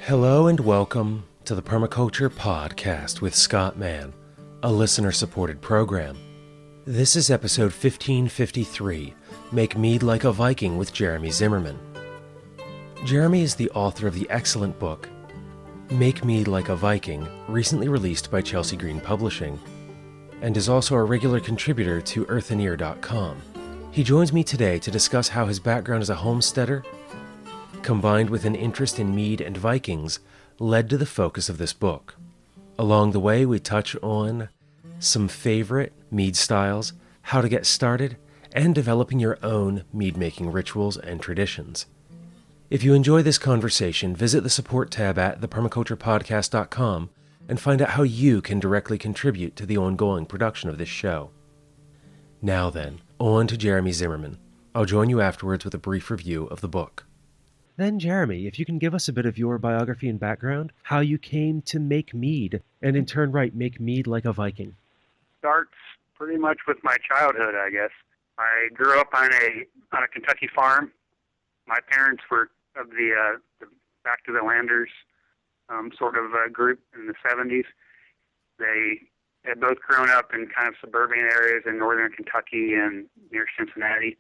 Hello and welcome to the Permaculture Podcast with Scott Mann, a listener-supported program. This is episode 1553, Make Mead Like a Viking with Jereme Zimmerman. Jereme is the author of the excellent book, Make Mead Like a Viking, recently released by Chelsea Green Publishing, and is also a regular contributor to earthenear.com. He joins me today to discuss how his background as a homesteader, combined with an interest in mead and Vikings, led to the focus of this book. Along the way, we touch on some favorite mead styles, how to get started, and developing your own mead-making rituals and traditions. If you enjoy this conversation, visit the support tab at thepermaculturepodcast.com and find out how you can directly contribute to the ongoing production of this show. Now then, on to Jereme Zimmerman. I'll join you afterwards with a brief review of the book. Then, Jereme, if you can give us a bit of your biography and background, how you came to make mead, and in turn, make mead like a Viking. Starts pretty much with my childhood, I guess. I grew up on a Kentucky farm. My parents were of the Back to the Landers sort of group in the 70s. They had both grown up in kind of suburban areas in northern Kentucky and near Cincinnati,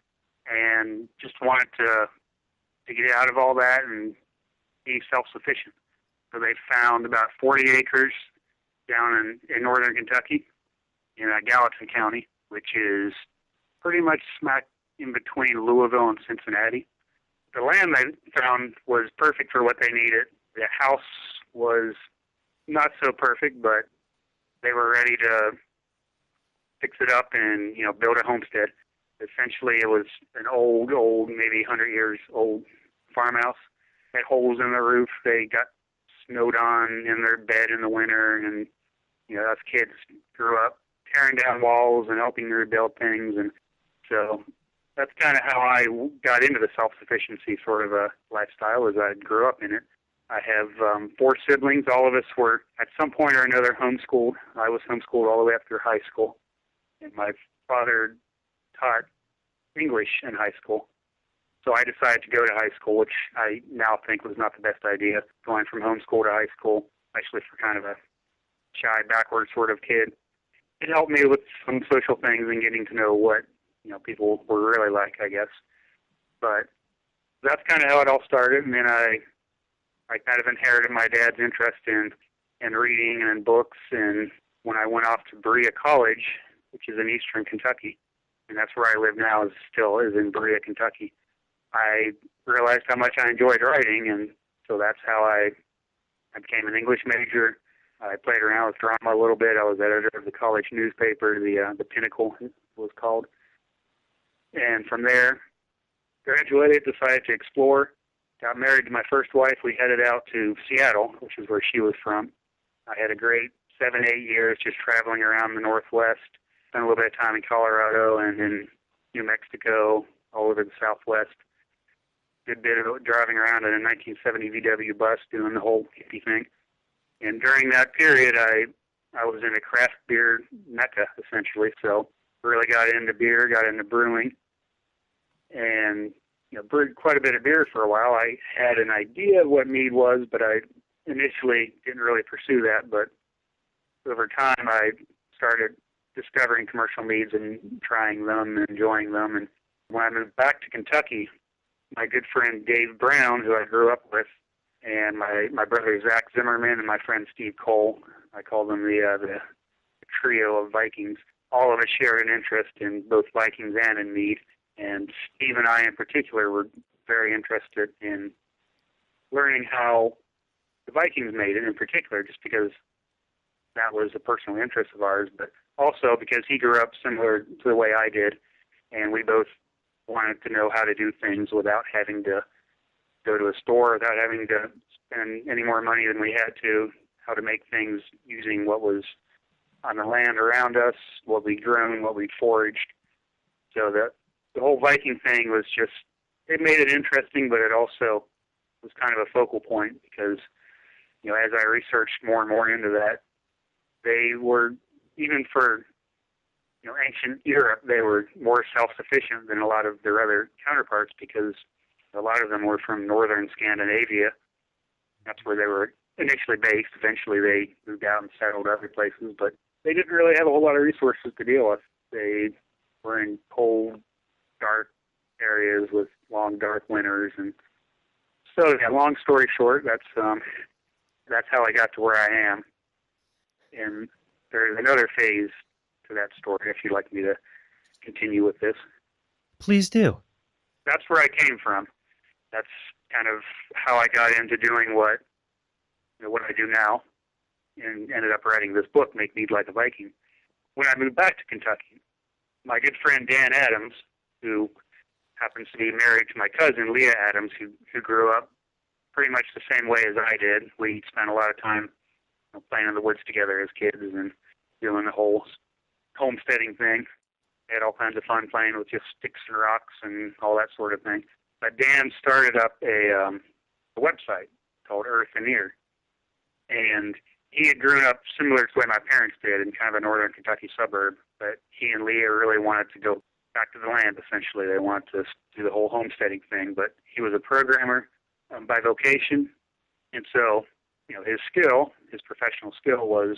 and just wanted to get out of all that and be self-sufficient. So they found about 40 acres down in northern Kentucky in Gallatin County, which is pretty much smack in between Louisville and Cincinnati. The land they found was perfect for what they needed. The house was not so perfect, but they were ready to fix it up and, build a homestead. Essentially, it was an old, maybe 100 years old farmhouse. Had holes in the roof. They got snowed on in their bed in the winter, and us kids grew up tearing down walls and helping rebuild things, and so that's kind of how I got into the self-sufficiency sort of a lifestyle, as I grew up in it. I have 4 siblings. All of us were, at some point or another, homeschooled. I was homeschooled all the way up through high school, and my father taught English in high school. So I decided to go to high school, which I now think was not the best idea, going from homeschool to high school, especially for kind of a shy, backward sort of kid. It helped me with some social things and getting to know what people were really like, I guess. But that's kind of how it all started. And then I kind of inherited my dad's interest in reading and in books. And when I went off to Berea College, which is in eastern Kentucky, and that's where I live now, is in Berea, Kentucky, I realized how much I enjoyed writing, and so that's how I became an English major. I played around with drama a little bit. I was editor of the college newspaper, the Pinnacle it was called. And from there, graduated, decided to explore, got married to my first wife. We headed out to Seattle, which is where she was from. I had a great 7-8 years just traveling around the Northwest. Spent a little bit of time in Colorado and in New Mexico, all over the Southwest. Good bit of driving around in a 1970 VW bus doing the whole hippie thing. And during that period, I was in a craft beer mecca, essentially. So really got into beer, got into brewing, and brewed quite a bit of beer for a while. I had an idea of what mead was, but I initially didn't really pursue that. But over time, I started discovering commercial meads and trying them and enjoying them. And when I moved back to Kentucky, my good friend Dave Brown, who I grew up with, and my brother Zach Zimmerman and my friend Steve Cole, I call them the trio of Vikings. All of us shared an interest in both Vikings and in mead. And Steve and I in particular were very interested in learning how the Vikings made it in particular, just because that was a personal interest of ours, but also because he grew up similar to the way I did, and we both wanted to know how to do things without having to go to a store, without having to spend any more money than we had to, how to make things using what was on the land around us, what we'd grown, what we'd foraged. So the whole Viking thing was just, it made it interesting, but it also was kind of a focal point because, as I researched more and more into that, they were, even for ancient Europe, they were more self-sufficient than a lot of their other counterparts because a lot of them were from northern Scandinavia, That's where they were initially based. Eventually they moved out and settled other places, but they didn't really have a whole lot of resources to deal with. They were in cold, dark areas with long, dark winters. And so, yeah, long story short, that's how I got to where I am. And there's another phase to that story, if you'd like me to continue with this. Please do. That's where I came from. That's kind of how I got into doing what I do now, and ended up writing this book, Mead Like a Viking. When I moved back to Kentucky, my good friend Dan Adams, who happens to be married to my cousin Leah Adams, who grew up pretty much the same way as I did. We spent a lot of time playing in the woods together as kids and doing the whole homesteading thing. Had all kinds of fun playing with just sticks and rocks and all that sort of thing. But Dan started up a website called Earthen Ear. And he had grown up similar to the way my parents did in kind of a northern Kentucky suburb. But he and Leah really wanted to go back to the land, essentially. They wanted to do the whole homesteading thing. But he was a programmer by vocation. And so, his professional skill was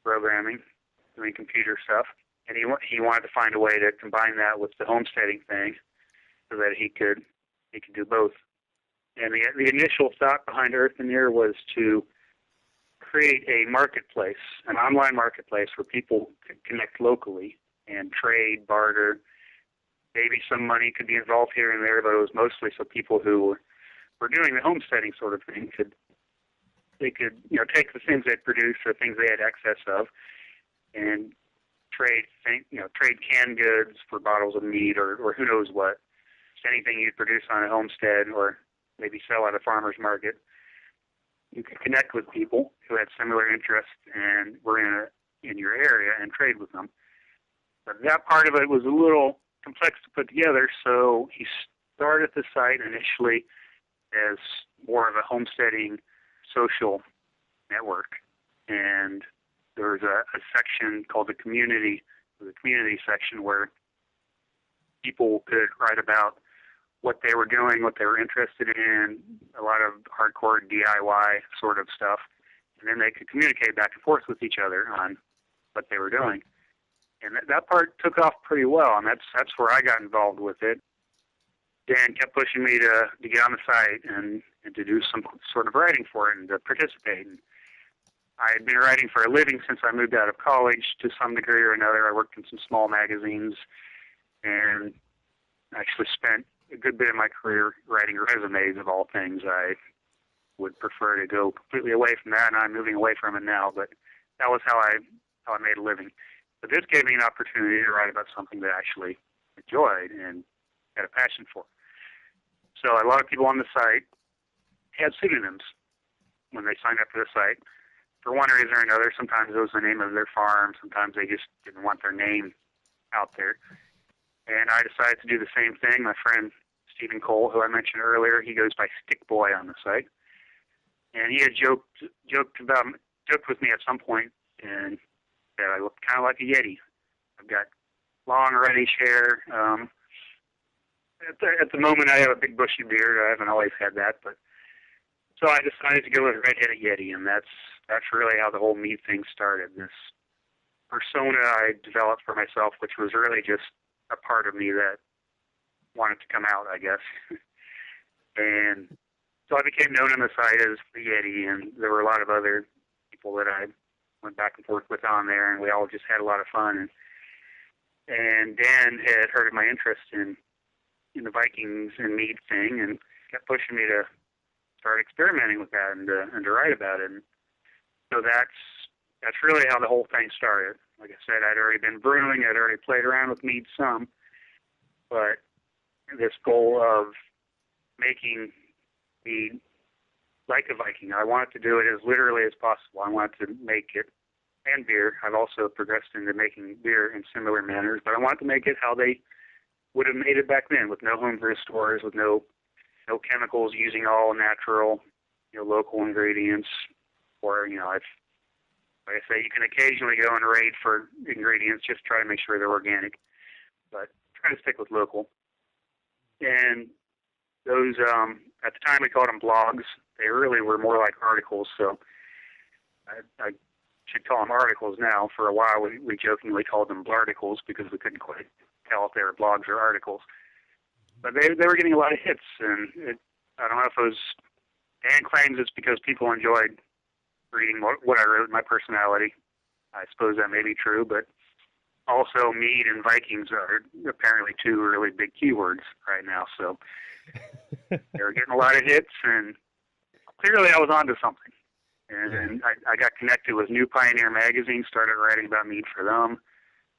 programming, doing computer stuff. And he wanted to find a way to combine that with the homesteading thing so that he could do both. And the initial thought behind Earthen Ear was to create a marketplace, an online marketplace where people could connect locally and trade, barter. Maybe some money could be involved here and there, but it was mostly so people who were doing the homesteading sort of thing could take the things they'd produced or things they had excess of and trade canned goods for bottles of mead or who knows what. Just anything you'd produce on a homestead or maybe sell at a farmer's market. You could connect with people who had similar interests and were in your area and trade with them. But that part of it was a little complex to put together, so he started the site initially as more of a homesteading social network. And there was a section called the community section where people could write about what they were doing, what they were interested in, a lot of hardcore DIY sort of stuff. And then they could communicate back and forth with each other on what they were doing. And that part took off pretty well, and that's where I got involved with it. Dan kept pushing me to get on the site and to do some sort of writing for it and to participate. And I had been writing for a living since I moved out of college to some degree or another. I worked in some small magazines and actually spent a good bit of my career writing resumes of all things. I would prefer to go completely away from that, and I'm moving away from it now, but that was how I made a living. But this gave me an opportunity to write about something that I actually enjoyed and had a passion for. So a lot of people on the site had pseudonyms when they signed up for the site. For one reason or another, sometimes it was the name of their farm, sometimes they just didn't want their name out there. And I decided to do the same thing. My friend Stephen Cole, who I mentioned earlier, he goes by Stick Boy on the site. And he had joked with me at some point and said I look kind of like a Yeti. I've got long reddish hair. At the moment, I have a big bushy beard. I haven't always had that, but so I decided to go with Red-Headed Yeti, and that's really how the whole mead thing started. This persona I developed for myself, which was really just a part of me that wanted to come out, I guess. And so I became known on the site as the Yeti, and there were a lot of other people that I went back and forth with on there, and we all just had a lot of fun. And Dan had heard of my interest in the Vikings and mead thing and kept pushing me to start experimenting with that and to write about it. And so that's really how the whole thing started. Like I said, I'd already been brewing, I'd already played around with mead some, but this goal of making mead like a Viking, I wanted to do it as literally as possible. I wanted to make it, and beer. I've also progressed into making beer in similar manners, but I wanted to make it how they would have made it back then, with no homebrew stores, with no chemicals, using all natural, local ingredients. Or, like I say, you can occasionally go and raid for ingredients, just try to make sure they're organic, but try to stick with local. And those, at the time we called them blogs. they really were more like articles. So I should call them articles now. For a while, we jokingly called them blarticles because we couldn't quite tell if they were blogs or articles. But they were getting a lot of hits, and I don't know if it was, Dan claims it's because people enjoyed reading what I wrote, my personality. I suppose that may be true, but also mead and Vikings are apparently two really big keywords right now. So they were getting a lot of hits, and clearly I was onto something. And I got connected with New Pioneer magazine, started writing about mead for them.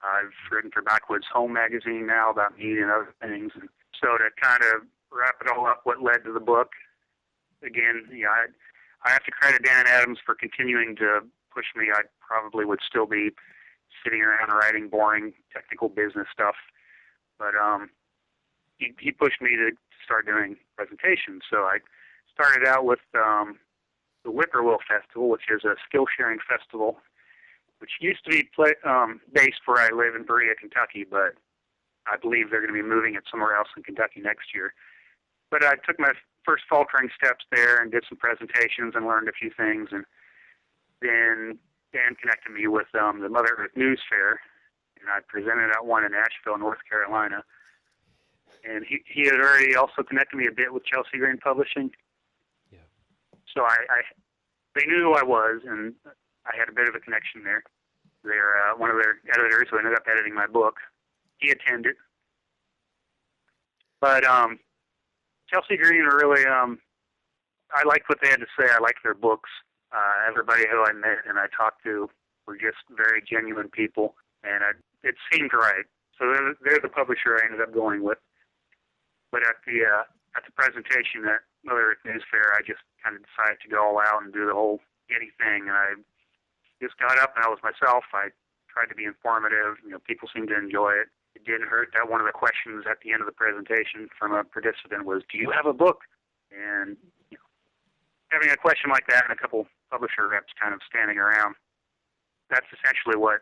I've written for Backwoods Home magazine now about mead and other things. And so to kind of wrap it all up, what led to the book, again, I have to credit Dan Adams for continuing to push me. I probably would still be sitting around writing boring technical business stuff. But he pushed me to start doing presentations. So I started out with the Whippoorwill Festival, which is a skill-sharing festival, which used to be based where I live in Berea, Kentucky, but I believe they're going to be moving it somewhere else in Kentucky next year. But I took my first faltering steps there and did some presentations and learned a few things. And then Dan connected me with the Mother Earth News Fair, and I presented at one in Asheville, North Carolina. And he had already also connected me a bit with Chelsea Green Publishing. Yeah. So they knew who I was, and I had a bit of a connection there. They're one of their editors who ended up editing my book. He attended. But Chelsea Green are really, I liked what they had to say. I liked their books. Everybody who I met and I talked to were just very genuine people, and it seemed right. So they're the publisher I ended up going with. But at the presentation at Mother Earth News Fair, I just kind of decided to go all out and do the whole Getty thing, and I just got up and I was myself. I tried to be informative. People seemed to enjoy it. It didn't hurt that one of the questions at the end of the presentation from a participant was, "Do you have a book?" And having a question like that and a couple publisher reps kind of standing around, that's essentially what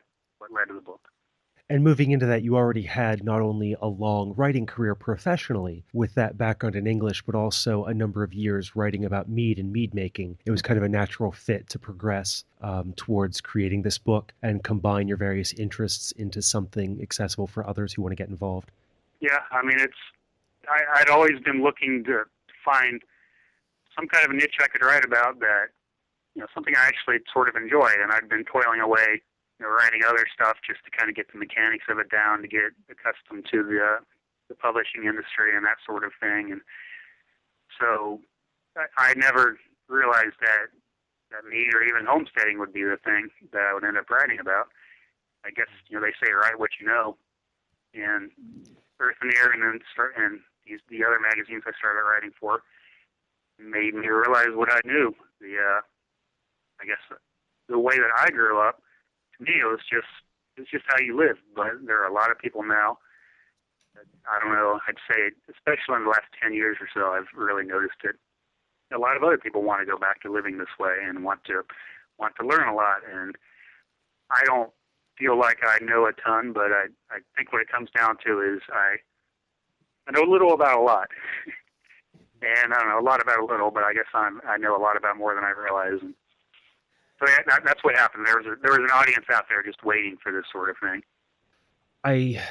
led to the book. And moving into that, you already had not only a long writing career professionally with that background in English, but also a number of years writing about mead and mead making. It was kind of a natural fit to progress towards creating this book and combine your various interests into something accessible for others who want to get involved. Yeah, I mean, I'd always been looking to find some kind of a niche I could write about that, something I actually sort of enjoyed, and I'd been toiling away writing other stuff just to kind of get the mechanics of it down, to get accustomed to the publishing industry and that sort of thing. And so I never realized that mead or even homesteading would be the thing that I would end up writing about. I guess, they say write what you know. And Earthen Ear and the other magazines I started writing for made me realize what I knew. I guess the way that I grew up, to me, it's just how you live. But there are a lot of people now. I don't know. I'd say, especially in the last 10 years or so, I've really noticed it. A lot of other people want to go back to living this way and want to learn a lot. And I don't feel like I know a ton, but I think what it comes down to is I know a little about a lot. And I don't know a lot about a little, but I guess I know a lot about more than I realize. And so that's what happened. There was an audience out there just waiting for this sort of thing. I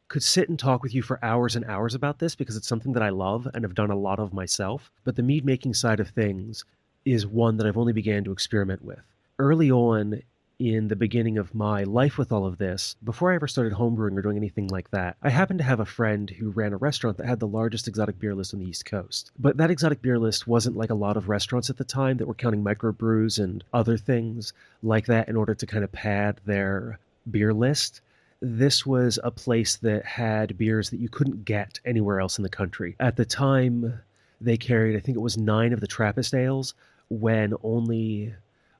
could sit and talk with you for hours and hours about this because it's something that I love and have done a lot of myself. But the mead making side of things is one that I've only began to experiment with. Early on in the beginning of my life with all of this, before I ever started homebrewing or doing anything like that, I happened to have a friend who ran a restaurant that had the largest exotic beer list on the East Coast. But that exotic beer list wasn't like a lot of restaurants at the time that were counting microbrews and other things like that in order to kind of pad their beer list. This was a place that had beers that you couldn't get anywhere else in the country. At the time, they carried, I think it was 9 of the Trappist ales, when only,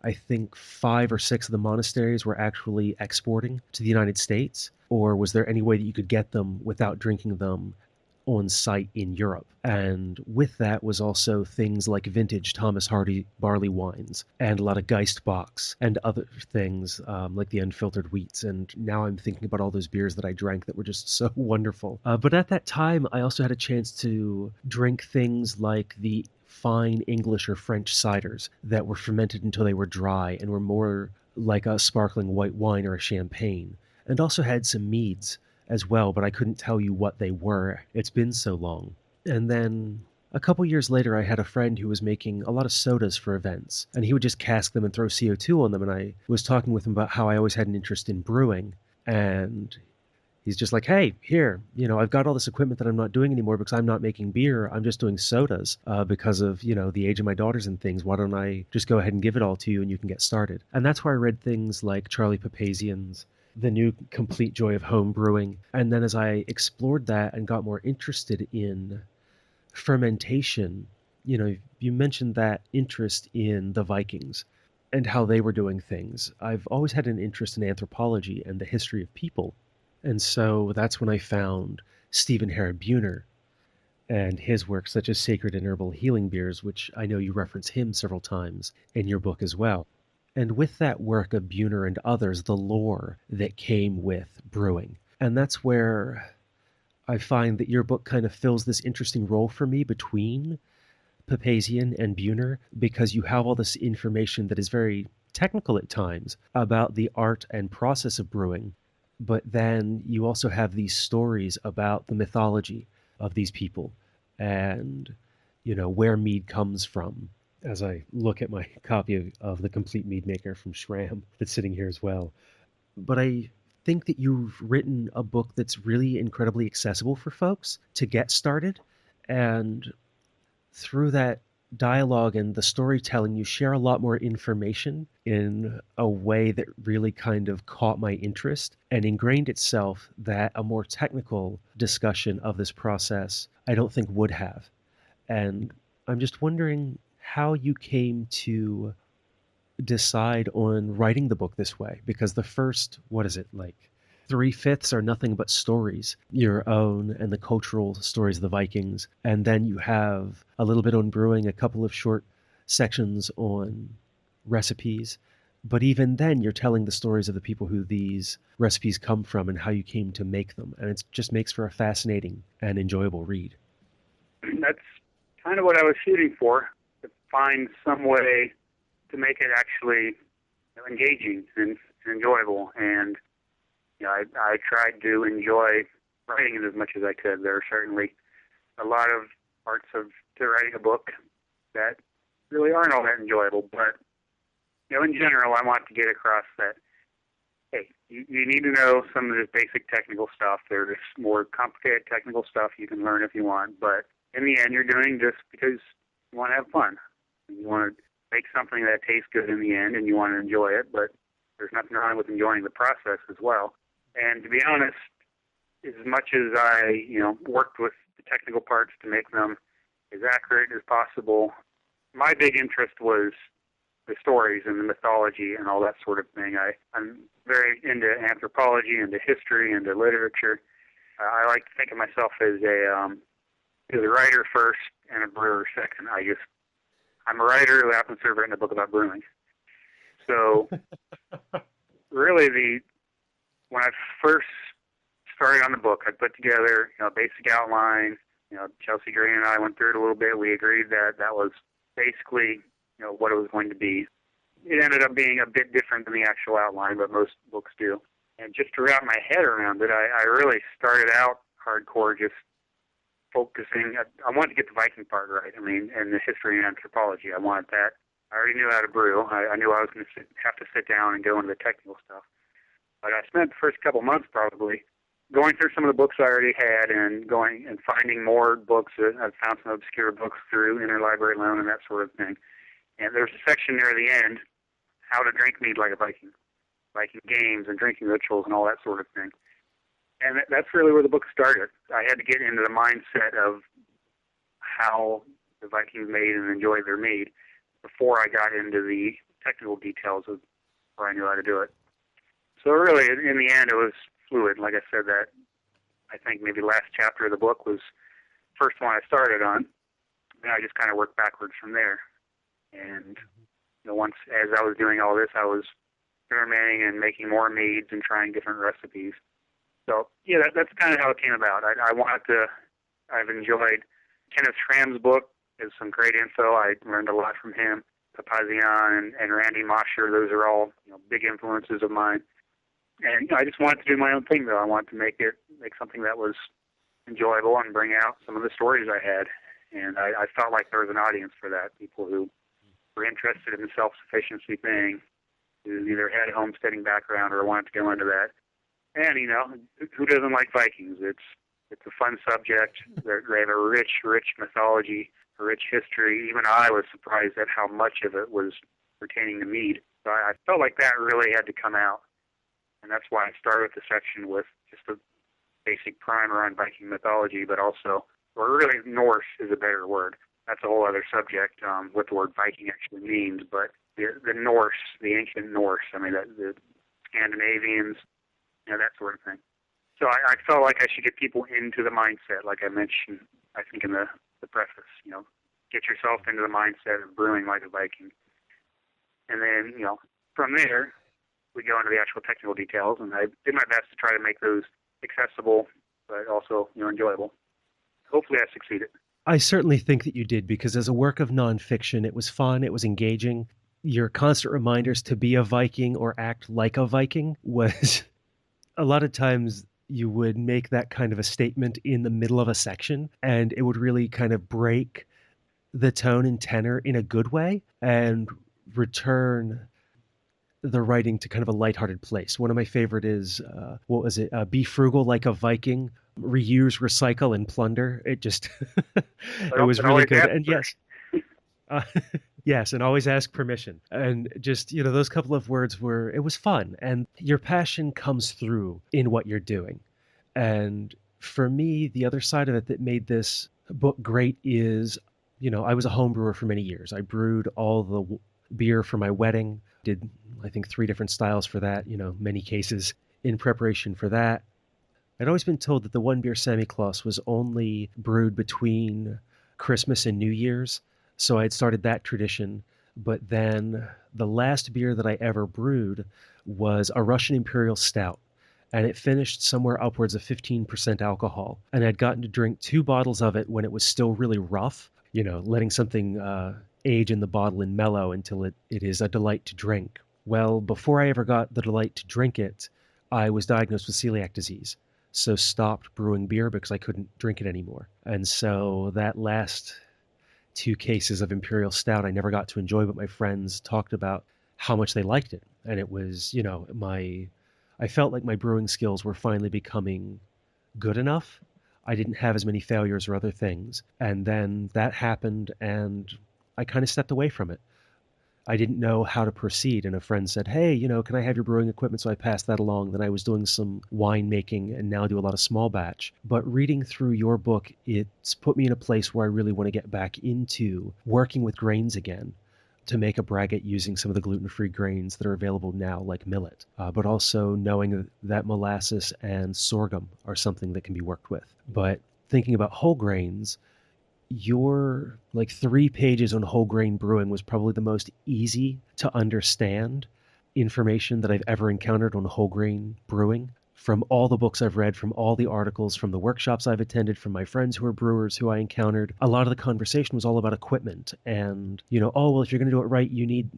I think, 5 or 6 of the monasteries were actually exporting to the United States. Or was there any way that you could get them without drinking them on site in Europe? And with that was also things like vintage Thomas Hardy barley wines and a lot of Geistbox and other things like the unfiltered wheats. And now I'm thinking about all those beers that I drank that were just so wonderful. But at that time, I also had a chance to drink things like the fine English or French ciders that were fermented until they were dry and were more like a sparkling white wine or a champagne, and also had some meads as well, but I couldn't tell you what they were. It's been so long. And then a couple years later, I had a friend who was making a lot of sodas for events, and he would just cask them and throw CO2 on them. And I was talking with him about how I always had an interest in brewing. And he's just like, hey, here, I've got all this equipment that I'm not doing anymore because I'm not making beer. I'm just doing sodas because of, the age of my daughters and things. Why don't I just go ahead and give it all to you and you can get started? And that's where I read things like Charlie Papazian's The New Complete Joy of Home Brewing. And then as I explored that and got more interested in fermentation, you mentioned that interest in the Vikings and how they were doing things. I've always had an interest in anthropology and the history of people. And so that's when I found Stephen Herod Buhner and his work, such as Sacred and Herbal Healing Beers, which I know you reference him several times in your book as well. And with that work of Buhner and others, the lore that came with brewing. And that's where I find that your book kind of fills this interesting role for me between Papazian and Buhner, because you have all this information that is very technical at times about the art and process of brewing, but then you also have these stories about the mythology of these people and where mead comes from. As I look at my copy of The Complete Mead Maker from Schramm that's sitting here as well. But I think that you've written a book that's really incredibly accessible for folks to get started. And through that dialogue and the storytelling, you share a lot more information in a way that really kind of caught my interest and ingrained itself that a more technical discussion of this process I don't think would have. And I'm just wondering how you came to decide on writing the book this way, because the first, what is it, like 3/5 are nothing but stories, your own and the cultural stories of the Vikings. And then you have a little bit on brewing, a couple of short sections on recipes. But even then, you're telling the stories of the people who these recipes come from and how you came to make them. And it just makes for a fascinating and enjoyable read. That's kind of what I was shooting for, to find some way to make it actually engaging and enjoyable. And I tried to enjoy writing it as much as I could. There are certainly a lot of parts to writing a book that really aren't all that enjoyable, but in general, I want to get across that, hey, you need to know some of this basic technical stuff. There's more complicated technical stuff you can learn if you want, but in the end, you're doing this because you want to have fun. You want to make something that tastes good in the end, and you want to enjoy it, but there's nothing wrong with enjoying the process as well. And to be honest, as much as I, worked with the technical parts to make them as accurate as possible, my big interest was the stories and the mythology and all that sort of thing. I'm very into anthropology, into history, into literature. I like to think of myself as a writer first and a brewer second. I'm a writer who happens to have written a book about brewing. So really, when I first started on the book, I put together a basic outline. Chelsea Gray and I went through it a little bit. We agreed that was basically what it was going to be. It ended up being a bit different than the actual outline, but most books do. And just to wrap my head around it, I really started out hardcore, just focusing. I wanted to get the Viking part right. And the history and anthropology. I wanted that. I already knew how to brew. I knew I was going to have to sit down and go into the technical stuff. But I spent the first couple months probably going through some of the books I already had and going and finding more books. I've found some obscure books through interlibrary loan and that sort of thing. And there's a section near the end, how to drink mead like a Viking, Viking games and drinking rituals and all that sort of thing. And that's really where the book started. I had to get into the mindset of how the Vikings made and enjoyed their mead before I got into the technical details of where I knew how to do it. So really, in the end, it was fluid. Like I said, that I think maybe last chapter of the book was the first one I started on, and I just kind of worked backwards from there. And once, as I was doing all this, I was experimenting and making more meads and trying different recipes. So that's kind of how it came about. I've enjoyed Kenneth Schramm's book has some great info. I learned a lot from him. Papazian and Randy Mosher, those are all big influences of mine. And I just wanted to do my own thing, though. I wanted to make something that was enjoyable and bring out some of the stories I had. And I felt like there was an audience for that, people who were interested in the self-sufficiency thing, who either had a homesteading background or wanted to go into that. And, who doesn't like Vikings? It's a fun subject. They have a rich mythology, a rich history. Even I was surprised at how much of it was pertaining to Mead. So I felt like that really had to come out. And that's why I started the section with just a basic primer on Viking mythology, but also, or really Norse is a better word. That's a whole other subject, what the word Viking actually means. But the Norse, the ancient Norse, the Scandinavians, that sort of thing. So I felt like I should get people into the mindset, like I mentioned, I think in the preface, get yourself into the mindset of brewing like a Viking. And then, from there, we go into the actual technical details, and I did my best to try to make those accessible, but also, enjoyable. Hopefully I succeeded. I certainly think that you did, because as a work of nonfiction, it was fun, it was engaging. Your constant reminders to be a Viking or act like a Viking was a lot of times you would make that kind of a statement in the middle of a section, and it would really kind of break the tone and tenor in a good way and return the writing to kind of a lighthearted place. One of my favorite is, be frugal like a Viking, reuse, recycle, and plunder. It just, it was really good. And yes, yes, and always ask permission. And just, those couple of words it was fun. And your passion comes through in what you're doing. And for me, the other side of it that made this book great is, I was a home brewer for many years. I brewed all the beer for my wedding, did, I think, 3 different styles for that, many cases in preparation for that. I'd always been told that the one beer semi-class was only brewed between Christmas and New Year's. So I had started that tradition. But then the last beer that I ever brewed was a Russian Imperial Stout. And it finished somewhere upwards of 15% alcohol. And I'd gotten to drink 2 bottles of it when it was still really rough, letting something age in the bottle and mellow until it is a delight to drink. Well, before I ever got the delight to drink it, I was diagnosed with celiac disease. So stopped brewing beer because I couldn't drink it anymore. And so that last 2 cases of Imperial Stout I never got to enjoy, but my friends talked about how much they liked it. And it was, I felt like my brewing skills were finally becoming good enough. I didn't have as many failures or other things. And then that happened, and I kind of stepped away from it. I didn't know how to proceed, and a friend said, hey, can I have your brewing equipment? So I passed that along. Then I was doing some wine making and now do a lot of small batch. But reading through your book, it's put me in a place where I really want to get back into working with grains again, to make a braggot using some of the gluten-free grains that are available now, like millet, but also knowing that molasses and sorghum are something that can be worked with. But thinking about whole grains, your 3 pages on whole grain brewing was probably the most easy to understand information that I've ever encountered on whole grain brewing. From all the books I've read, from all the articles, from the workshops I've attended, from my friends who are brewers who I encountered, a lot of the conversation was all about equipment and, if you're going to do it right, you need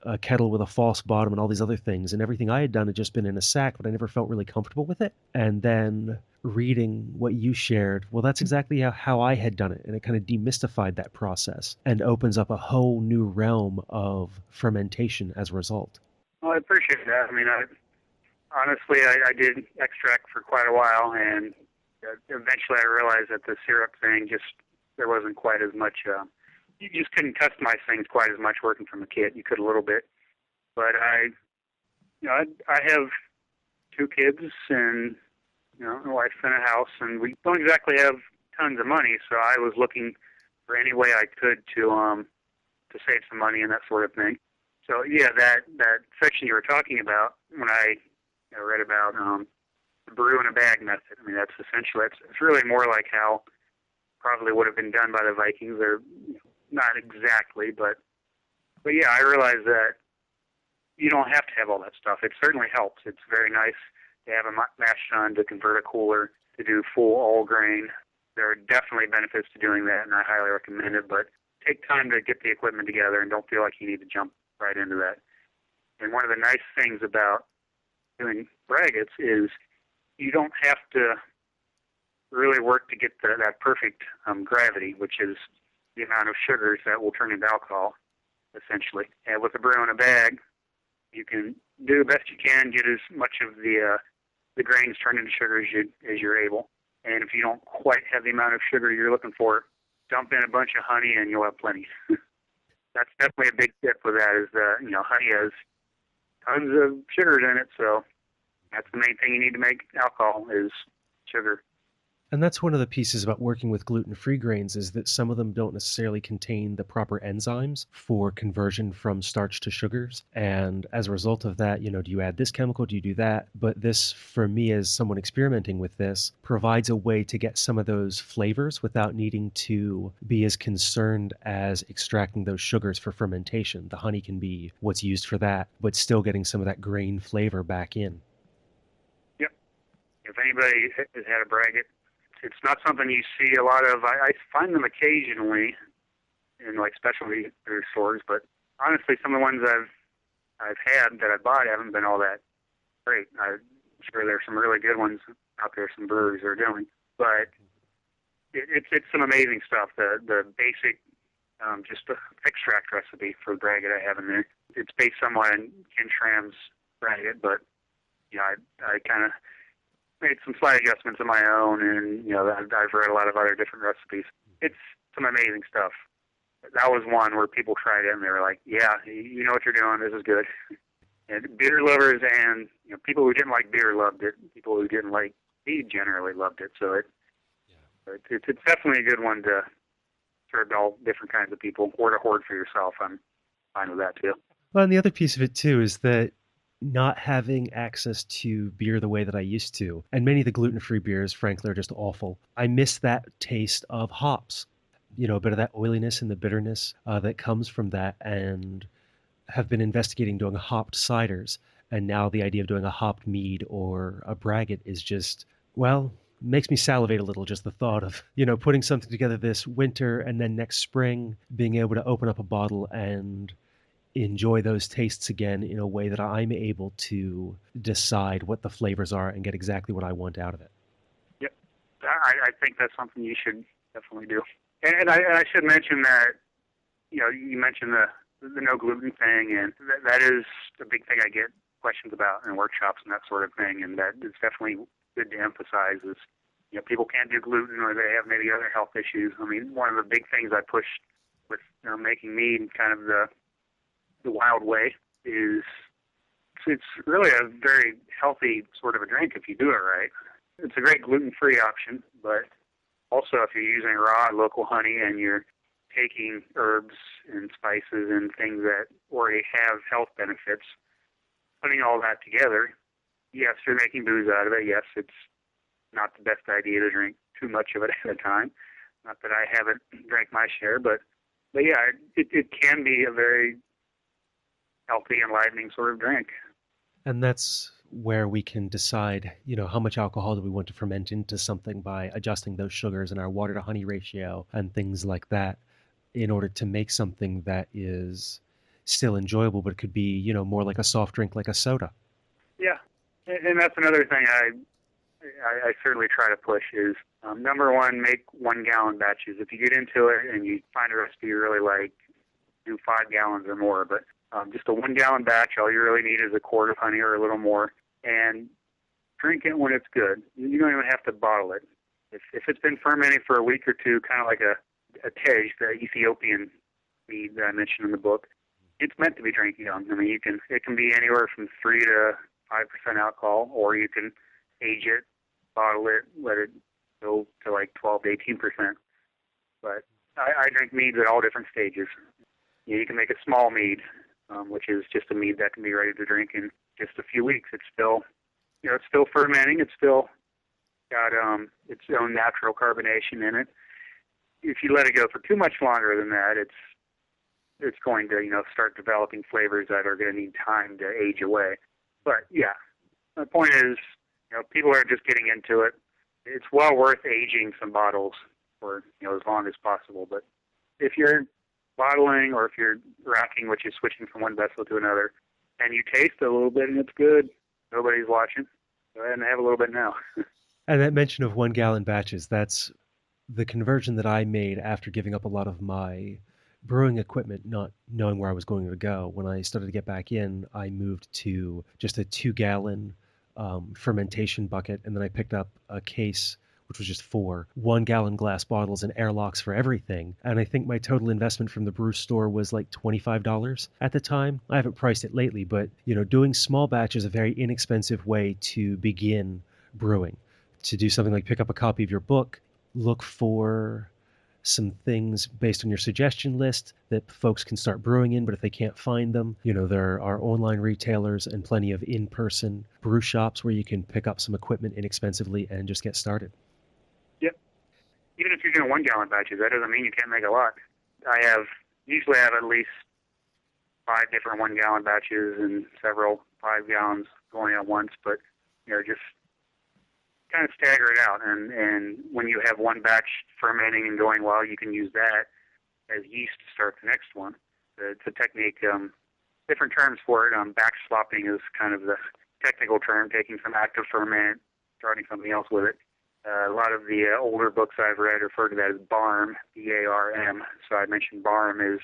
a kettle with a false bottom and all these other things. And everything I had done had just been in a sack, but I never felt really comfortable with it. And then reading what you shared, well, that's exactly how I had done it. And it kind of demystified that process and opens up a whole new realm of fermentation as a result. Well, I appreciate that. Honestly, I did extract for quite a while, and eventually I realized that the syrup thing there wasn't quite as much, you just couldn't customize things quite as much working from a kit. You could a little bit. But I have 2 kids and, a wife and a house, and we don't exactly have tons of money, so I was looking for any way I could to save some money and that sort of thing. So, yeah, that section you were talking about, when I read about the brew in a bag method. That's essentially, it's really more like how probably would have been done by the Vikings. They're not exactly, but yeah, I realize that you don't have to have all that stuff. It certainly helps. It's very nice to have a mash tun, to convert a cooler, to do full all grain. There are definitely benefits to doing that, and I highly recommend it. But take time to get the equipment together and don't feel like you need to jump right into that. And one of the nice things about doing braggots is you don't have to really work to get that perfect gravity, which is the amount of sugars that will turn into alcohol, essentially. And with a brew in a bag, you can do the best you can, get as much of the grains turned into sugar as you're able. And if you don't quite have the amount of sugar you're looking for, dump in a bunch of honey and you'll have plenty. That's definitely a big tip with that is honey has tons of sugars in it, so that's the main thing you need to make alcohol is sugar. And that's one of the pieces about working with gluten-free grains is that some of them don't necessarily contain the proper enzymes for conversion from starch to sugars. And as a result of that, do you add this chemical? Do you do that? But this, for me, as someone experimenting with this, provides a way to get some of those flavors without needing to be as concerned as extracting those sugars for fermentation. The honey can be what's used for that, but still getting some of that grain flavor back in. Yep. If anybody has had a braggot, it's not something you see a lot of. I find them occasionally in like specialty food stores, but honestly, some of the ones I've had that I bought haven't been all that great. I'm sure there's some really good ones out there, some brewers are doing, but it's some amazing stuff. The basic just the extract recipe for braggot I have in there. It's based somewhat on Ken Schramm's braggot, but I kind of made some slight adjustments of my own, and I've read a lot of other different recipes. It's some amazing stuff. That was one where people tried it and they were like, "Yeah, you know what you're doing. This is good." And beer lovers and people who didn't like beer loved it. People who didn't like mead generally loved it. So it's definitely a good one to serve to all different kinds of people, or to hoard for yourself. I'm fine with that too. Well, and the other piece of it too is that not having access to beer the way that I used to, and many of the gluten-free beers, frankly, are just awful. I miss that taste of hops, a bit of that oiliness and the bitterness that comes from that, and have been investigating doing hopped ciders. And now the idea of doing a hopped mead or a braggot is just, makes me salivate a little, just the thought of, putting something together this winter and then next spring being able to open up a bottle and enjoy those tastes again in a way that I'm able to decide what the flavors are and get exactly what I want out of it. Yep. I think that's something you should definitely do. And I should mention that, you mentioned the no gluten thing, and that is a big thing I get questions about in workshops and that sort of thing, and that is definitely good to emphasize is, people can't do gluten or they have maybe other health issues. I mean, one of the big things I pushed with making mead kind of the wild way is it's really a very healthy sort of a drink if you do it right. It's a great gluten-free option, but also if you're using raw local honey and you're taking herbs and spices and things that already have health benefits, putting all that together, yes, you're making booze out of it. Yes, it's not the best idea to drink too much of it at a time. Not that I haven't drank my share, but yeah, it can be a very healthy, enlivening sort of drink. And that's where we can decide, how much alcohol do we want to ferment into something by adjusting those sugars in our water to honey ratio and things like that in order to make something that is still enjoyable, but could be, more like a soft drink, like a soda. Yeah. And that's another thing I certainly try to push is, number one, make 1 gallon batches. If you get into it and you find a recipe you really like, do 5 gallons or more, but just a 1 gallon batch, all you really need is a quart of honey or a little more, and drink it when it's good. You don't even have to bottle it. If it's been fermenting for a week or two, kind of like a tej, the Ethiopian mead that I mentioned in the book, it's meant to be drinking on. I mean, it can be anywhere from 3 to 5% alcohol, or you can age it, bottle it, let it go to like 12 to 18%. But I drink meads at all different stages. You can make a small mead, which is just a mead that can be ready to drink in just a few weeks. It's still, it's still fermenting. It's still got its own natural carbonation in it. If you let it go for too much longer than that, it's going to, start developing flavors that are going to need time to age away. But yeah, the point is, people are just getting into it. It's well worth aging some bottles for, as long as possible. But if you're bottling or if you're racking, which is switching from one vessel to another, and you taste it a little bit and it's good, nobody's watching, go ahead and have a little bit now. And that mention of 1 gallon batches, that's the conversion that I made after giving up a lot of my brewing equipment, not knowing where I was going to go. When I started to get back in, I moved to just a 2 gallon fermentation bucket, and then I picked up a case which was just 4 1 gallon glass bottles and airlocks for everything. And I think my total investment from the brew store was like $25 at the time. I haven't priced it lately, but doing small batch is a very inexpensive way to begin brewing. To do something like pick up a copy of your book, look for some things based on your suggestion list that folks can start brewing in, but if they can't find them, there are online retailers and plenty of in-person brew shops where you can pick up some equipment inexpensively and just get started. Yep. Even if you're doing 1 gallon batches, that doesn't mean you can't make a lot. Usually have at least 5 different 1 gallon batches and several 5 gallons going at once, but just kind of stagger it out, and when you have one batch fermenting and going well, you can use that as yeast to start the next one. It's a technique, different terms for it. Batch swapping is kind of the technical term, taking some active ferment, starting something else with it. A lot of the older books I've read refer to that as BARM, B-A-R-M. So I mentioned BARM is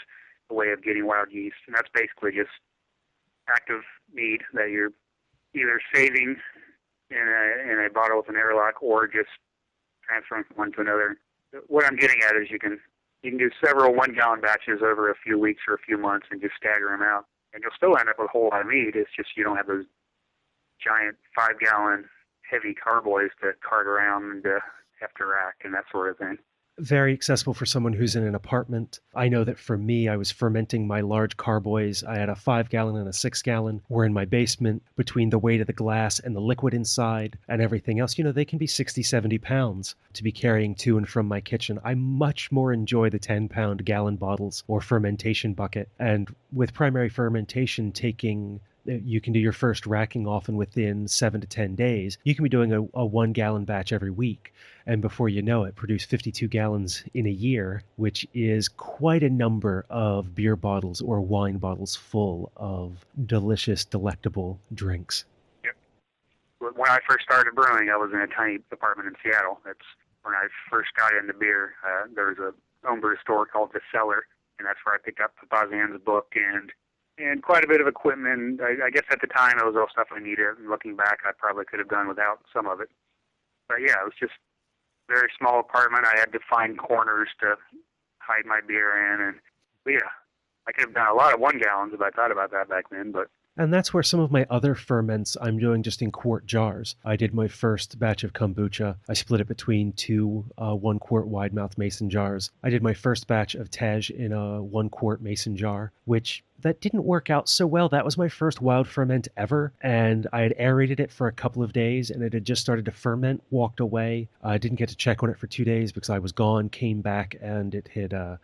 a way of getting wild yeast, and that's basically just active mead that you're either saving in a bottle with an airlock or just transferring from one to another. What I'm getting at is you can do several 1 gallon batches over a few weeks or a few months and just stagger them out, and you'll still end up with a whole lot of mead. It's just you don't have those giant 5 gallon heavy carboys to cart around and have to rack and that sort of thing. Very accessible for someone who's in an apartment. I know that for me, I was fermenting my large carboys. I had a 5 gallon and a 6 gallon. We're in my basement. Between the weight of the glass and the liquid inside and everything else, they can be 60, 70 pounds to be carrying to and from my kitchen. I much more enjoy the 10-pound gallon bottles or fermentation bucket. And with primary fermentation you can do your first racking often within 7 to 10 days. You can be doing a 1 gallon batch every week, and before you know it, produce 52 gallons in a year, which is quite a number of beer bottles or wine bottles full of delicious, delectable drinks. Yep. When I first started brewing, I was in a tiny apartment in Seattle. That's when I first got into beer. There was a homebrew store called The Cellar, and that's where I picked up Papazian's book and quite a bit of equipment. I guess at the time it was all stuff I needed. And looking back, I probably could have done without some of it. But yeah, it was just a very small apartment. I had to find corners to hide my beer in. And yeah, I could have done a lot of 1 gallons if I thought about that back then. And that's where some of my other ferments I'm doing just in quart jars. I did my first batch of kombucha. I split it between two 1 quart wide mouth mason jars. I did my first batch of tej in a 1 quart mason jar, which that didn't work out so well. That was my first wild ferment ever, and I had aerated it for a couple of days, and it had just started to ferment, walked away. I didn't get to check on it for 2 days because I was gone, came back, and it had,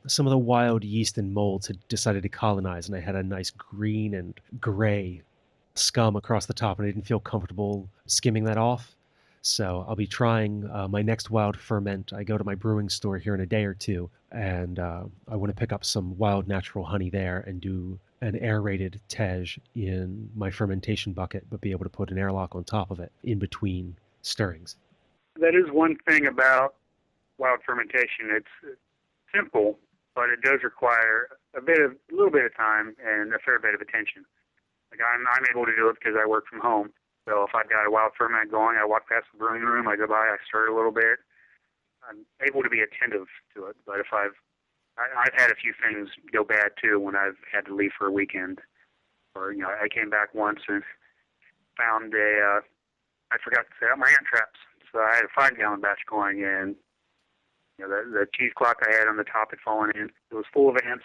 some of the wild yeast and molds had decided to colonize, and I had a nice green and gray scum across the top, and I didn't feel comfortable skimming that off. So I'll be trying my next wild ferment. I go to my brewing store here in a day or two, and I want to pick up some wild natural honey there and do an aerated tej in my fermentation bucket, but be able to put an airlock on top of it in between stirrings. That is one thing about wild fermentation. It's simple, but it does require a little bit of time and a fair bit of attention. Like I'm able to do it because I work from home. So if I've got a wild ferment going, I walk past the brewing room, I go by, I stir it a little bit. I'm able to be attentive to it. But if I've had a few things go bad too when I've had to leave for a weekend, or I came back once and found I forgot to set up my ant traps. So I had a 5-gallon batch going in. The cheese clock I had on the top had fallen in. It was full of ants.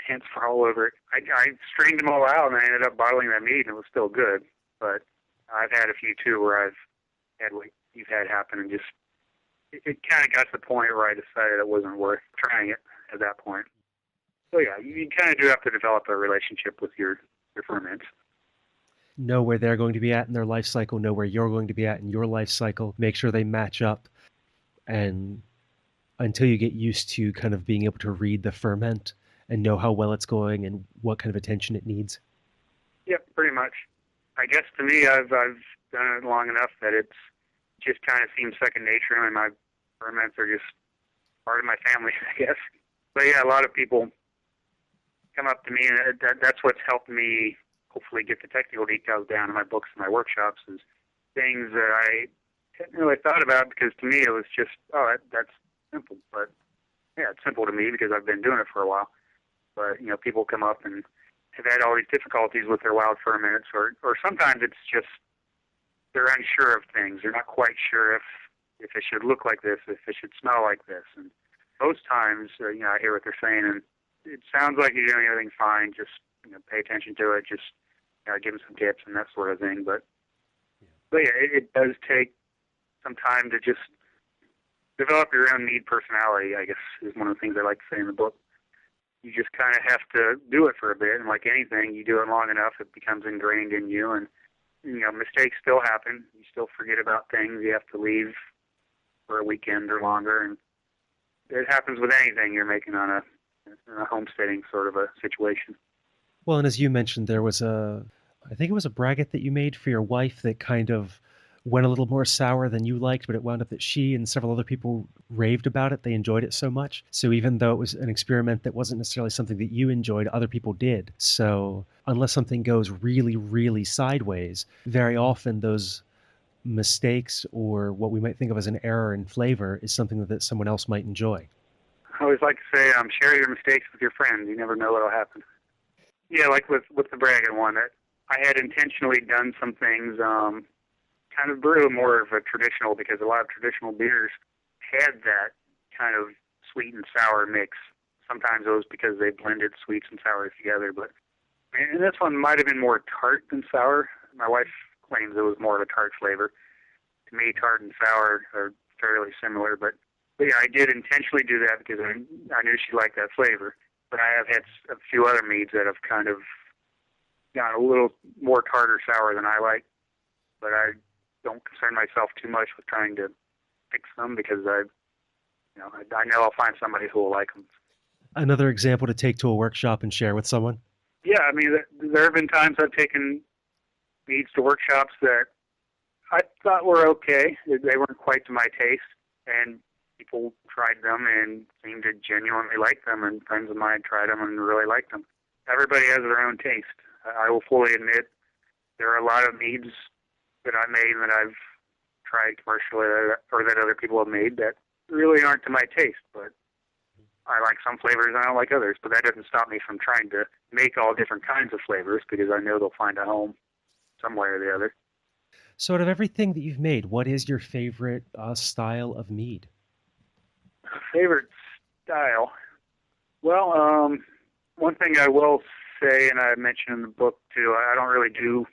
Ants were all over it. I strained them all out, and I ended up bottling that mead, and it was still good. But I've had a few, too, where I've had what you've had happen, and just it kind of got to the point where I decided it wasn't worth trying it at that point. So, yeah, you kind of do have to develop a relationship with your ferments. Know where they're going to be at in their life cycle, know where you're going to be at in your life cycle, make sure they match up, and until you get used to kind of being able to read the ferment and know how well it's going and what kind of attention it needs? Yep, pretty much. I guess to me, I've done it long enough that it's just kind of seems second nature, and my ferments are just part of my family, I guess. But yeah, a lot of people come up to me, and that's what's helped me hopefully get the technical details down in my books and my workshops, is things that I hadn't really thought about, because to me it was just, that's simple. But yeah, it's simple to me because I've been doing it for a while. But, people come up and have had all these difficulties with their wild ferments, or sometimes it's just they're unsure of things. They're not quite sure if it should look like this, if it should smell like this. And most times, I hear what they're saying, and it sounds like you're doing everything fine. Just pay attention to it. Just give them some tips and that sort of thing. But yeah, it does take some time to just develop your own mead personality, I guess, is one of the things I like to say in the book. You just kind of have to do it for a bit, and like anything, you do it long enough, it becomes ingrained in you, and mistakes still happen. You still forget about things. You have to leave for a weekend or longer, and it happens with anything you're making on a homesteading sort of a situation. Well, and as you mentioned, there was I think it was a braggot that you made for your wife that kind of went a little more sour than you liked, but it wound up that she and several other people raved about it. They enjoyed it so much. So even though it was an experiment that wasn't necessarily something that you enjoyed, other people did. So unless something goes really, really sideways, very often those mistakes or what we might think of as an error in flavor is something that someone else might enjoy. I always like to say, share your mistakes with your friends. You never know what will happen. Yeah, like with the braggot one, that I had intentionally done some things, kind of brew more of a traditional, because a lot of traditional beers had that kind of sweet and sour mix. Sometimes it was because they blended sweets and sours together, and this one might have been more tart than sour. My wife claims it was more of a tart flavor. To me, tart and sour are fairly similar, but yeah, I did intentionally do that because I knew she liked that flavor. But I have had a few other meads that have kind of got a little more tart or sour than I like, but I don't concern myself too much with trying to fix them, because I know I'll find somebody who will like them. Another example to take to a workshop and share with someone? Yeah, I mean, there have been times I've taken meads to workshops that I thought were okay. They weren't quite to my taste, and people tried them and seemed to genuinely like them, and friends of mine tried them and really liked them. Everybody has their own taste. I will fully admit there are a lot of meads that I made and that I've tried commercially or that other people have made that really aren't to my taste, but I like some flavors and I don't like others. But that doesn't stop me from trying to make all different kinds of flavors, because I know they'll find a home some way or the other. So out of everything that you've made, what is your favorite style of mead? Favorite style? Well, one thing I will say, and I mentioned in the book too, I don't really do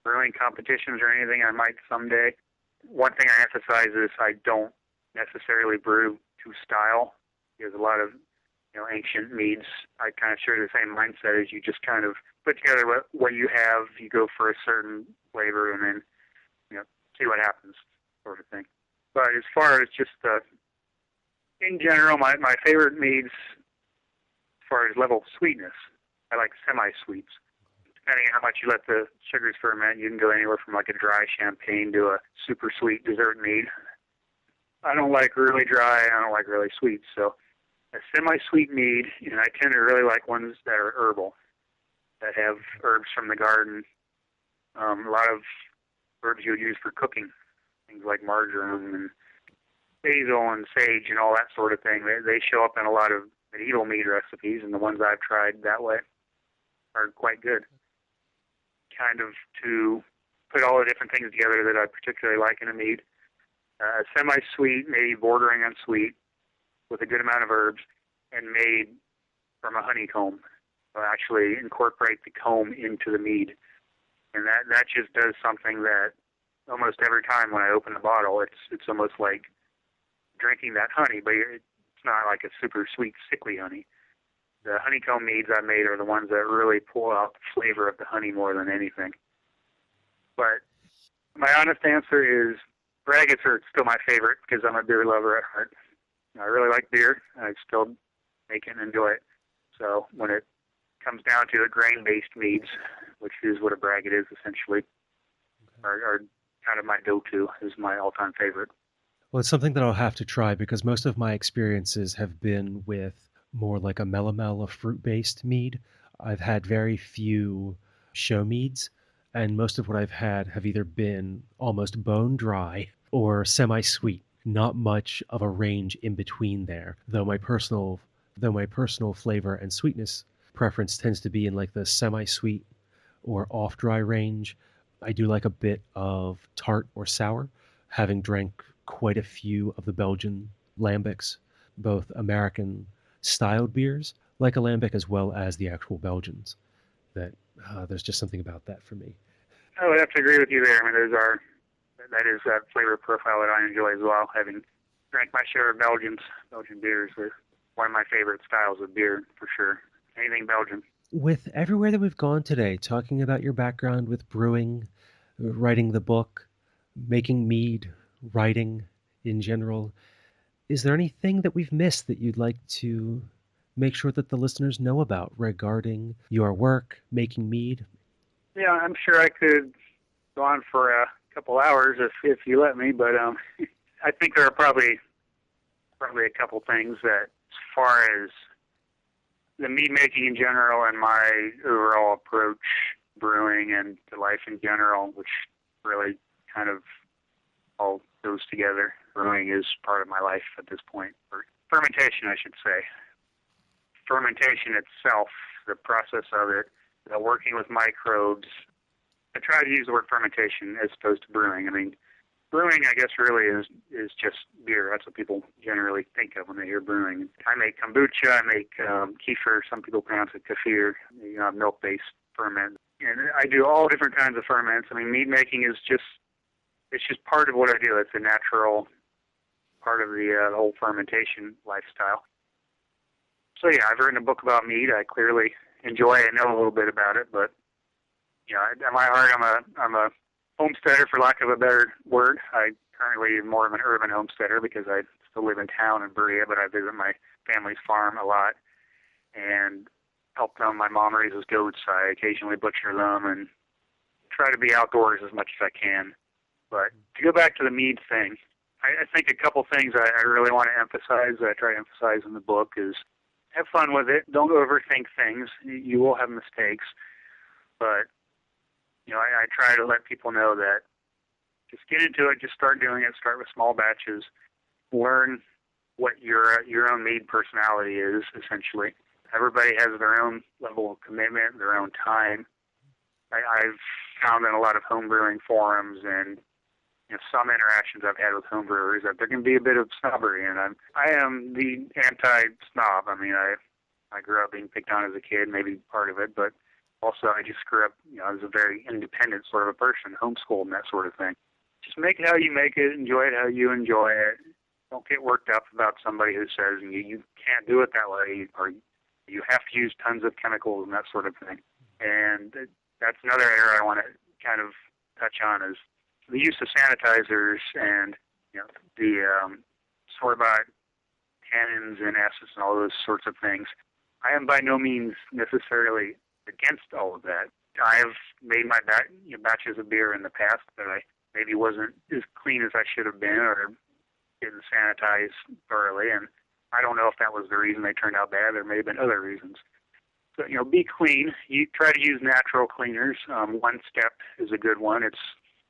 brewing competitions or anything. I might someday. One thing I emphasize is I don't necessarily brew to style. There's a lot of ancient meads. I kind of share the same mindset as you. Just kind of put together what you have. You go for a certain flavor, and then see what happens, sort of thing. But as far as just in general, my favorite meads, as far as level of sweetness, I like semi-sweets. Depending on how much you let the sugars ferment, you can go anywhere from like a dry champagne to a super sweet dessert mead. I don't like really dry. I don't like really sweet. So a semi-sweet mead, and I tend to really like ones that are herbal, that have herbs from the garden. A lot of herbs you would use for cooking, things like marjoram and basil and sage and all that sort of thing. They show up in a lot of medieval mead recipes, and the ones I've tried that way are quite good. Kind of to put all the different things together that I particularly like in a mead. Semi-sweet, maybe bordering on sweet, with a good amount of herbs, and made from a honeycomb. I'll actually incorporate the comb into the mead. And that just does something that almost every time when I open the bottle, it's almost like drinking that honey, but it's not like a super sweet, sickly honey. The honeycomb meads I made are the ones that really pull out the flavor of the honey more than anything. But my honest answer is braggots are still my favorite, because I'm a beer lover at heart. I really like beer. I still make it and enjoy it. So when it comes down to it, grain-based meads, which is what a braggot is essentially, are kind of my go-to, is my all-time favorite. Well, it's something that I'll have to try because most of my experiences have been with more like a melomel, a fruit-based mead. I've had very few show meads, and most of what I've had have either been almost bone dry or semi-sweet. Not much of a range in between there, though my personal flavor and sweetness preference tends to be in like the semi-sweet or off-dry range. I do like a bit of tart or sour, having drank quite a few of the Belgian lambics, both American-styled beers, like a lambic, as well as the actual Belgians. That there's just something about that for me. I would have to agree with you there. I mean, that is that flavor profile that I enjoy as well. Having drank my share of Belgian beers, are one of my favorite styles of beer for sure. Anything Belgian. With everywhere that we've gone today, talking about your background with brewing, writing the book, making mead, writing in general, is there anything that we've missed that you'd like to make sure that the listeners know about regarding your work, making mead? Yeah, I'm sure I could go on for a couple hours if you let me, but I think there are probably a couple things that, as far as the mead making in general and my overall approach brewing and to life in general, which really kind of all goes together. Brewing is part of my life at this point, or fermentation, I should say. Fermentation itself, the process of it, working with microbes. I try to use the word fermentation as opposed to brewing. I mean, brewing, I guess, really is just beer. That's what people generally think of when they hear brewing. I make kombucha, I make kefir, some people pronounce it kefir, milk-based ferment. And I do all different kinds of ferments. I mean, mead making is just part of what I do. It's a natural part of the whole fermentation lifestyle. So yeah, I've written a book about mead. I clearly enjoy it. I know a little bit about it, but at my heart, I'm a homesteader, for lack of a better word. I currently am more of an urban homesteader because I still live in town in Berea, but I visit my family's farm a lot and help them. My mom raises goats. I occasionally butcher them and try to be outdoors as much as I can. But to go back to the mead thing, I think a couple things I really want to emphasize, that I try to emphasize in the book, is have fun with it. Don't overthink things. You will have mistakes. But, I try to let people know that just get into it. Just start doing it. Start with small batches. Learn what your own mead personality is, essentially. Everybody has their own level of commitment, their own time. I've found in a lot of home brewing forums and some interactions I've had with home brewers that there can be a bit of snobbery, and I am the anti-snob. I mean, I grew up being picked on as a kid, maybe part of it, but also I just grew up, as a very independent sort of a person, homeschooled and that sort of thing. Just make it how you make it, enjoy it how you enjoy it. Don't get worked up about somebody who says you can't do it that way, or you have to use tons of chemicals and that sort of thing. And that's another area I want to kind of touch on, is the use of sanitizers and the sorbate tannins and acids and all those sorts of things. I am by no means necessarily against all of that. I have made my batches of beer in the past that I maybe wasn't as clean as I should have been, or didn't sanitize thoroughly, and I don't know if that was the reason they turned out bad. There may have been other reasons. So, be clean. You try to use natural cleaners. One Step is a good one. It's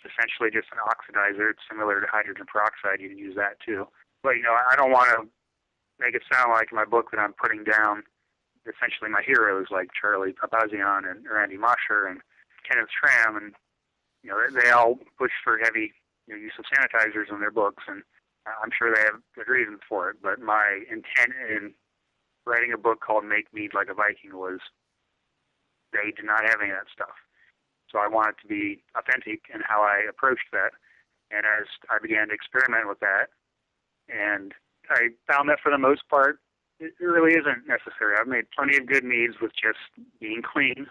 essentially just an oxidizer. It's similar to hydrogen peroxide. You can use that too. But, I don't want to make it sound like in my book that I'm putting down essentially my heroes like Charlie Papazian and Randy Mosher and Kenneth Schramm, and they all push for heavy use of sanitizers in their books, and I'm sure they have good reasons for it. But my intent in writing a book called Make Mead Like a Viking was they did not have any of that stuff. So I wanted to be authentic in how I approached that. And as I began to experiment with that, and I found that for the most part, it really isn't necessary. I've made plenty of good meads with just being clean,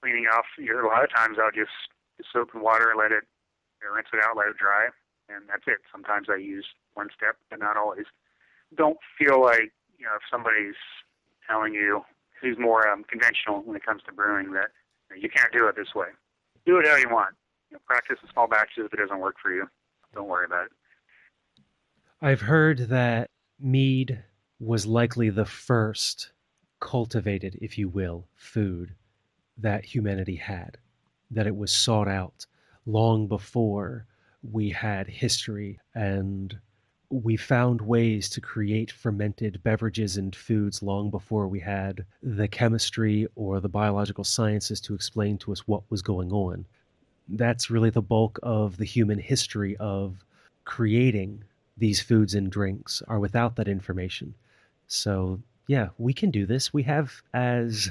cleaning off. A lot of times I'll just soap and water and let it, rinse it out, let it dry, and that's it. Sometimes I use One Step, but not always. Don't feel like, if somebody's telling you who's more conventional when it comes to brewing, that you can't do it this way. Do it how you want. Practice in small batches. If it doesn't work for you, don't worry about it. I've heard that mead was likely the first cultivated, if you will, food that humanity had, that it was sought out long before we had history, and we found ways to create fermented beverages and foods long before we had the chemistry or the biological sciences to explain to us what was going on. That's really the bulk of the human history of creating these foods and drinks are without that information. So, yeah, we can do this. We have as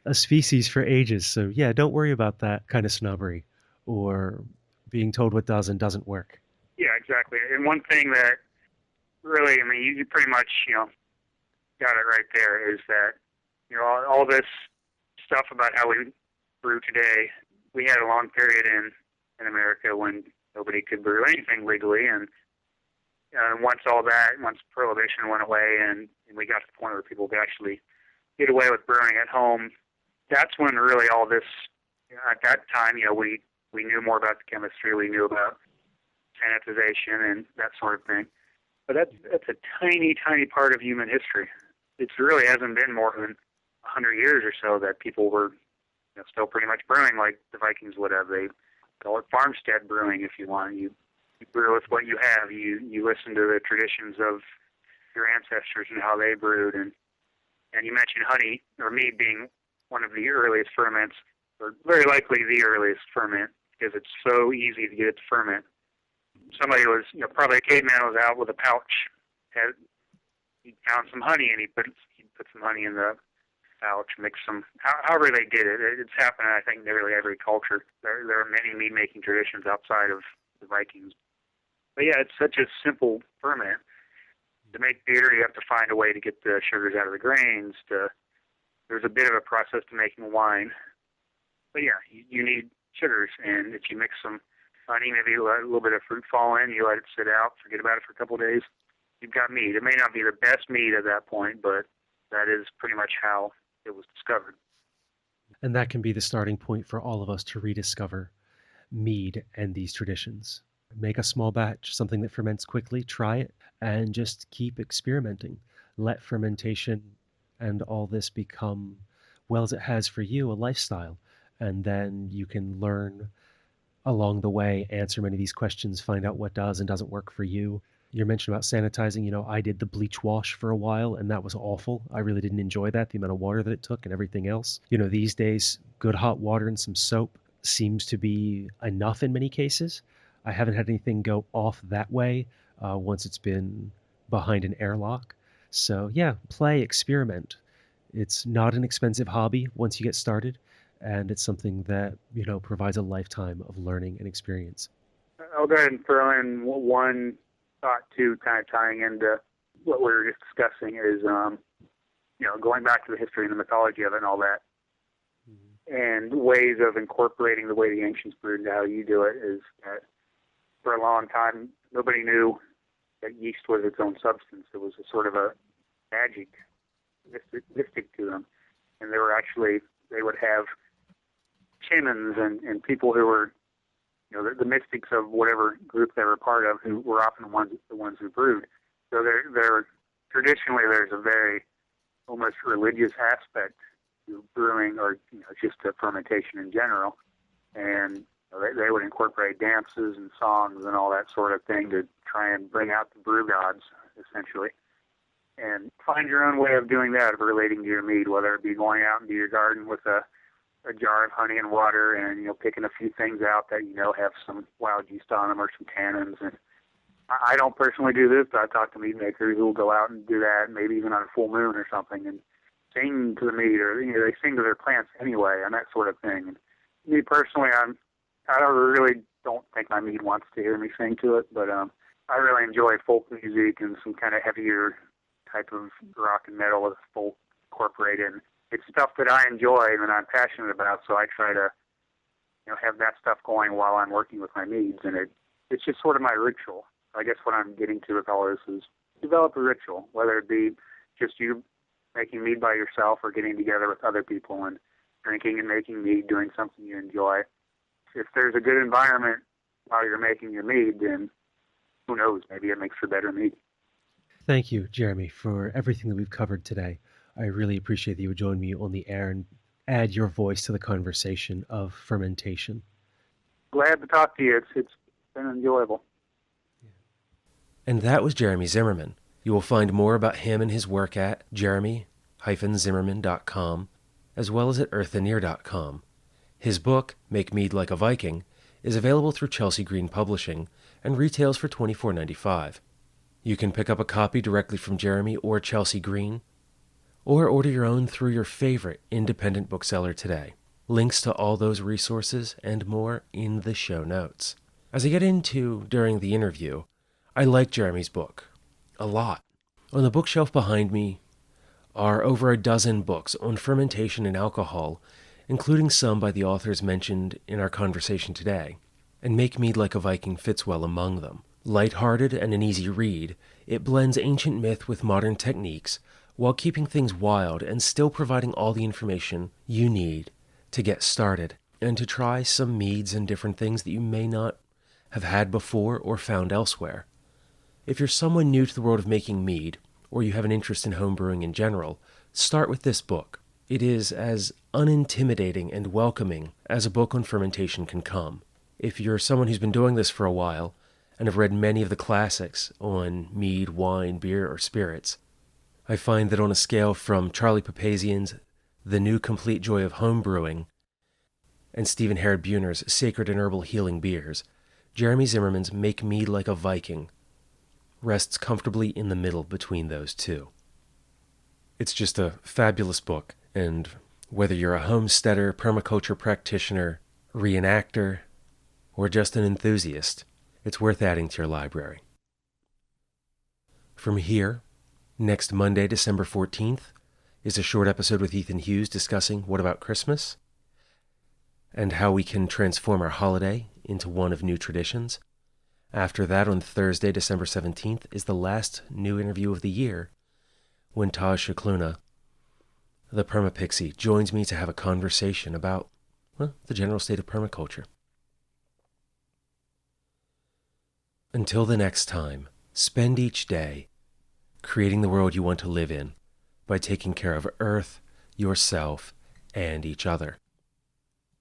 a species for ages. So, yeah, don't worry about that kind of snobbery or being told what does and doesn't work. Yeah, exactly. And one thing that really, you pretty much, got it right there, is that, all this stuff about how we brew today, we had a long period in America when nobody could brew anything legally, and once Prohibition went away and we got to the point where people could actually get away with brewing at home, that's when really all this, at that time, we knew more about the chemistry, we knew about sanitization and that sort of thing. But that's a tiny, tiny part of human history. It really hasn't been more than 100 years or so that people were still pretty much brewing like the Vikings would have. They call it farmstead brewing if you want. You brew with what you have. You listen to the traditions of your ancestors and how they brewed. And you mentioned honey or mead being one of the earliest ferments, or very likely the earliest ferment, because it's so easy to get it to ferment. Somebody was, probably a caveman was out with a pouch. He found some honey and he put some honey in the pouch, mix some, however they did it. It's happened, I think, in nearly every culture. There are many mead-making traditions outside of the Vikings. But yeah, it's such a simple ferment. To make beer, you have to find a way to get the sugars out of the grains. There's a bit of a process to making wine. But yeah, you need sugars, and if you mix some honey, maybe let a little bit of fruit fall in, you let it sit out, forget about it for a couple of days, you've got mead. It may not be the best mead at that point, but that is pretty much how it was discovered. And that can be the starting point for all of us to rediscover mead and these traditions. Make a small batch, something that ferments quickly, try it, and just keep experimenting. Let fermentation and all this become, well, as it has for you, a lifestyle. And then you can learn along the way, answer many of these questions, find out what does and doesn't work for you. You mentioned about sanitizing. I did the bleach wash for a while, and that was awful. I really didn't enjoy that, the amount of water that it took and everything else. These days, good hot water and some soap seems to be enough in many cases. I haven't had anything go off that way once it's been behind an airlock. So yeah, play, experiment. It's not an expensive hobby once you get started, and it's something that, provides a lifetime of learning and experience. I'll go ahead and throw in one thought, too, kind of tying into what we were just discussing is, going back to the history and the mythology of it and all that, and ways of incorporating the way the ancients brewed into how you do it is that for a long time, nobody knew that yeast was its own substance. It was a sort of a magic, mystic to them. And they would have shamans and people who were, the mystics of whatever group they were part of, who were often the ones who brewed. So traditionally there's a very almost religious aspect to brewing, or just to fermentation in general. And they would incorporate dances and songs and all that sort of thing to try and bring out the brew gods, essentially. And find your own way of doing that, of relating to your mead, whether it be going out into your garden with a jar of honey and water and, picking a few things out that, have some wild yeast on them or some tannins. And I don't personally do this, but I talk to mead makers who will go out and do that, maybe even on a full moon or something, and sing to the mead, or, they sing to their plants anyway, and that sort of thing. And me personally, I really don't think my mead wants to hear me sing to it, but I really enjoy folk music and some kind of heavier type of rock and metal with folk incorporated. It's stuff that I enjoy and that I'm passionate about, so I try to have that stuff going while I'm working with my meads, and it's just sort of my ritual. I guess what I'm getting to with all this is develop a ritual, whether it be just you making mead by yourself or getting together with other people and drinking and making mead, doing something you enjoy. If there's a good environment while you're making your mead, then who knows, maybe it makes for better mead. Thank you, Jereme, for everything that we've covered today. I really appreciate that you would join me on the air and add your voice to the conversation of fermentation. Glad to talk to you. It's been enjoyable. And that was Jereme Zimmerman. You will find more about him and his work at jereme-zimmerman.com, as well as at earthenear.com. His book, Make Mead Like a Viking, is available through Chelsea Green Publishing and retails for $24.95. You can pick up a copy directly from Jereme or Chelsea Green, or order your own through your favorite independent bookseller today. Links to all those resources and more in the show notes. As I get into during the interview, I like Jereme's book a lot. On the bookshelf behind me are over a dozen books on fermentation and alcohol, including some by the authors mentioned in our conversation today, and Make Mead Like a Viking fits well among them. Lighthearted and an easy read, it blends ancient myth with modern techniques while keeping things wild and still providing all the information you need to get started and to try some meads and different things that you may not have had before or found elsewhere. If you're someone new to the world of making mead, or you have an interest in homebrewing in general, start with this book. It is as unintimidating and welcoming as a book on fermentation can come. If you're someone who's been doing this for a while and have read many of the classics on mead, wine, beer, or spirits, I find that on a scale from Charlie Papazian's The New Complete Joy of Homebrewing and Stephen Herod Buhner's Sacred and Herbal Healing Beers, Jereme Zimmerman's Make Mead Like a Viking rests comfortably in the middle between those two. It's just a fabulous book, and whether you're a homesteader, permaculture practitioner, reenactor, or just an enthusiast, it's worth adding to your library. From here, next Monday, December 14th, is a short episode with Ethan Hughes discussing What About Christmas? And how we can transform our holiday into one of new traditions. After that, on Thursday, December 17th, is the last new interview of the year, when Taj Shakluna, the Permapixie, joins me to have a conversation about, the general state of permaculture. Until the next time, spend each day creating the world you want to live in by taking care of Earth, yourself, and each other.